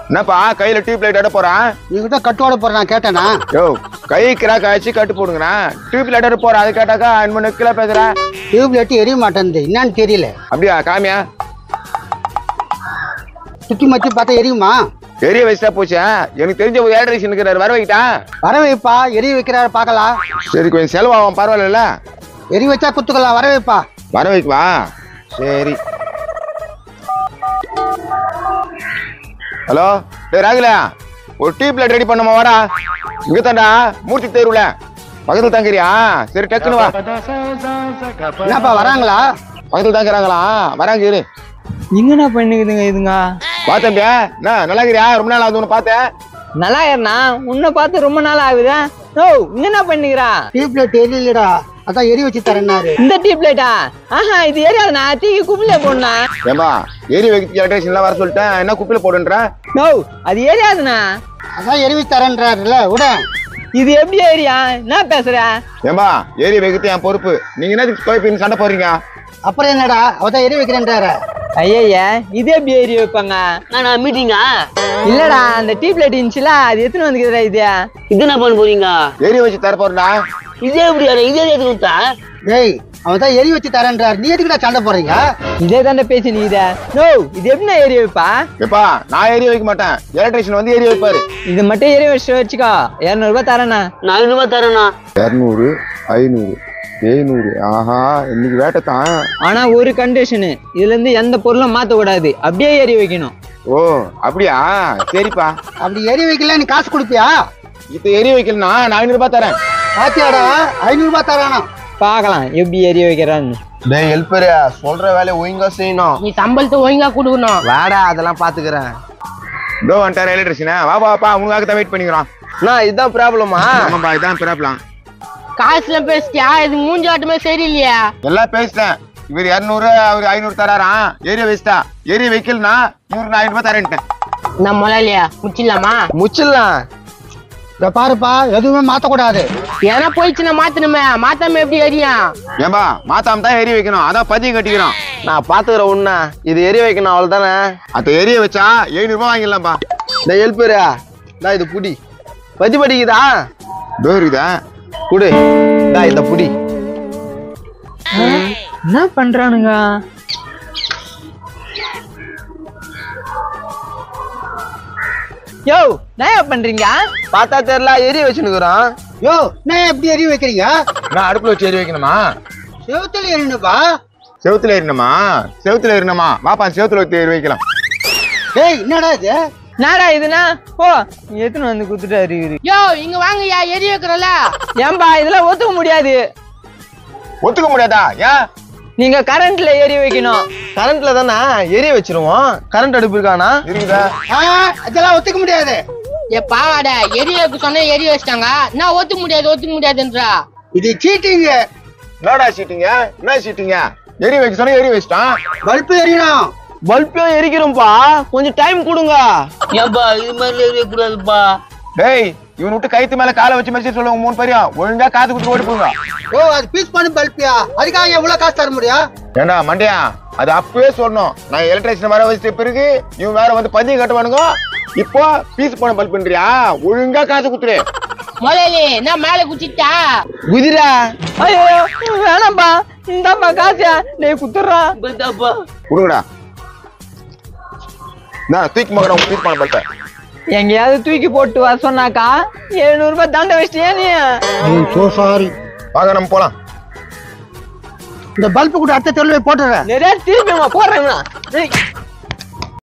என்னப்பா கையில tube light அட போறான்? நீங்கிட்ட கட்டோட போறேன் கேட்டேனா? யோ கை கிராக் ஆச்சு கட்டு போடுங்கண்ணா. டியூப் லைட் அட போற அது கேட்டாக்கா அன்பு நெக்கில பேசுற. டியூப் லைட் எரிய மாட்டேங்குது என்னன்னு தெரியல. அப்படியா காமியா? சுத்தி மத்தி பார்த்தா எரியுமா? எரிய வச்சா போச்சு. எனக்கு தெரிஞ்ச ஒரு எலக்ட்ரிஷியன் இருக்கிறாரு, வர வைக்கிட்டா? வர வைப்பா, எரிய வைக்கிறாரு பாக்கலாம். சரி கொஞ்சம் செலவாகும் பரவாயில்ல. எரி வச்சா குத்துக்கலாம், வர வைப்பா. வர வைக்குவா? சரி. ஹலோ ராகுலா, ஒரு டியூப் லைட் ரெடி பண்ணுமா? வாடா இங்க தாண்டா மூர்த்தி தேர்வுல பக்கத்துல தாங்கிறியா? சரி டக்குனு வா. என்னப்பா வராங்களா? பக்கத்துல தாங்கிறாங்களா? வராங்க இரு. இங்க என்ன பண்ணிக்குதுங்க இதுங்க? வா தம்பியா, என்ன நல்லா இருக்கிறியா? ரொம்ப நாள் ஆகுது உன்னை பார்த்தேன். நல்லா ஏறனா உன்னை பார்த்து ரொம்ப நாள் ஆகுதா? ஓ இங்க என்ன பண்ணிக்கிறா? டியூப் லைட் எரியலடா, அதான் எரி வச்சு தரேன்னாரு. இந்த டியூப் லைட்டா? ஆஹா இது எரியாதுண்ணா, தீக்கி குப்பில போடணா. ஏம்பா எரி வைக்க எலக்ட்ரிஷியன்லாம் வர சொல்லிட்டேன், என்ன குப்பில போடுன்ற? நோ அது எரியாதுண்ணா. அதான் எரி வச்சு தரேன்றாருல விட. இது எப்படி ஏரியா? என்ன பேசுற? ஏம்பா எரி வைக்கிறது என் பொறுப்பு. நீங்க என்ன கோயப்பின்னு சண்டை போடுறீங்க? அப்புறம் என்னடா அவதான் எரி வைக்கிறேன்றாரு. ஐயா இது எப்படி ஏறி வைப்பாங்க? நான் மீட்டிங்கா? இல்லடா அந்த டியூப் லைட் இருந்துச்சுல, அது எத்தனை வந்துக்குதுடா? இது என்ன பண்ண போறீங்க? எரி வச்சு தர போறா. இதே எப்படி இதே எதுக்கு கொடுத்தா? டேய் அவதான் எரி வச்சு தரேன்றாரு, நீ எதுக்குடா சண்டை போடுறீங்க? இதே தாண்டா பேச்சு நீ இத. நோ இது எப்படி ஏறி வைப்பா? எப்பா நான் எரி வைக்க மாட்டேன், எலக்ட்ரிஷியன் வந்து எரி வைப்பாரு. இது மட்டும் ஏறி வச்சுக்கோ, 200 ரூபாய் தரேண்ணா. நான் 500 ரூபாய் தரேண்ணா. 200 500 700. ஆஹா இன்னைக்கு வேட்டத்தான். ஆனா ஒரு கண்டிஷனு, இதுல இருந்து எந்த பொருளும் மாத்த கூடாது, அப்படியே ஏறி வைக்கணும். ஓ அப்படியா? சரிப்பா. அப்படி எரி வைக்கல நீ காசு கொடுப்பியா? இப்ப எரி வைக்கலனா நான் 500 ரூபாய் தரேன். பாத்தியாடா 500 ரூபாய் தரானா? பாக்கலாம் எப்படி ஏறி வைக்கிறான்னு. டேய் ஹெல்ப்பர், சொல்ற வேலையை ஒழுங்கா செய்யணும். நீ சம்பளத்தை ஒழுங்கா கொடுக்கணும். வாடா அதெல்லாம் பாத்துக்கிறேன். இதோ வந்துட்டாரு எலக்ட்ரிஷியனா. வா வாப்பா, உனக்காக தான் வெயிட் பண்ணிக்கிறோம். நான் இதுதான் ப்ராப்ளமா? ஆமாப்பா இதான் ப்ராப்ளம். காசுலாம் பேசிட்டியா? இது மூஞ்சி ஆட்டமே சரியில்லையா? எல்லாம் பேசிட்டேன். இவர் 200 அவர் 500 தராராம். ஏரிய வச்சுட்டா. ஏரிய வைக்கலனா இவருக்கு நான் 500 ரூபாய் தரேன்ட்டேன். நான் முதலாளியா முடிச்சிடலாமா? முச்சிடலாம். இத பாருப்பா, எதுவுமே மாத்தக்கூடாது. ஏன்னா போயிடுச்சுன்னா மாத்தணுமே, மாத்தாம எப்படி எரியும்? ஏம்பா மாத்தாம தான் எரிய வைக்கணும், அதான் பதியம் கட்டிக்கிறோம். நான் பாத்துக்கிறேன் உன்ன. இது எரி வைக்கணும் அவ்வளவுதானே. அத எரிய வச்சா 700 ரூபாய் வாங்கிடலாம்ப்பா. இந்த ஹெல்ப்பரா நான் இது புடி பதி படிக்குதா? டோருதா குடு. இந்த புடி. என்ன பண்றானுங்க? யோ நான் பண்றீங்க? பார்த்தா தெரியல, எரிய வச்சுனுக்குறோம். யோ நான் எப்படி எரி வைக்கிறீங்க? நான் அடுப்புல வச்சு எரிய வைக்கணுமா? செவுத்துல எரியணுப்பா. செவுத்துல எரியணுமா? செவுத்துல எரியணுமா? வாப்பா செவுத்துல வச்சு எரிய வைக்கலாம். டேய் என்னடா இது? நாடா இதுனா போ எத்தனை வந்து குத்துட்டாரு இவரு. யோ இங்க வாங்கயா, எரி வைக்கிறோம்ல. ஏன்பா இதெல்லாம் ஒத்துக்க முடியாது. ஒத்துக்க முடியாதா? ஏன்? நீங்க கரண்ட்ல எரி வைக்கணும். கரண்ட்ல தானே எரிய வச்சிருவோம். கரண்ட் அடுப்பு இருக்கானா? இருக்குதா? அதெல்லாம் ஒத்துக்க முடியாது. ஏ பாவாட, எரி வைக்க சொன்னா எரி வச்சிட்டாங்க. நான் ஒத்துக்க முடியாதுன்றா. இது சீட்டிங். என்னடா சீட்டிங்க? என்ன சீட்டிங்க? எரி வைக்க சொன்னா எரி வச்சிட்டான். பல்பு எரியணும். பல்பையும் எரிக்கிறோம்ப்பா, கொஞ்சம் டைம் கொடுங்க. ஏப்பா இது மாதிரி எரிய கூடாதுப்பா. டேய் இவன் விட்டு கைத்து மேல காலை வச்சு மெசேஜ் சொல்லுவாங்க 3 பேரையும். ஒழுங்கா காது குத்து ஓடி போங்க. ஓ அது பீஸ் பண்ணு பல்பியா? அதுக்காக எவ்வளவு காசு தர முடியும்? ஏண்டா மண்டையா, அது அப்பவே சொல்லணும். நான் எலக்ட்ரிஷியன் வர வச்சுட்டு பிறகு இவன் வேற வந்து பதியம் கட்டுவானுங்க. இப்போ பீஸ் பண்ண பல்ப் பண்றியா? ஒழுங்கா காசு குத்துரு. முதலாளி நான் மேல குச்சிட்டா குதிரா. ஐயோ வேணாம்பா, இந்தாப்பா காசு. நீ குத்துறா. கொடுங்கடா. நான் தூக்கி மகன பீஸ் பண்ண பல்ப எங்கேயாவது தூக்கி போட்டு வர சொன்னாக்கா 700 ரூபாய் தண்டை வச்சிட்டியா நீ? So sorry. வாங்க நம்ம போலாம். இந்த பல்பு கூட அடுத்த தெருவில் போட்டுறேன். நிறைய திருப்பி போடுறேன்.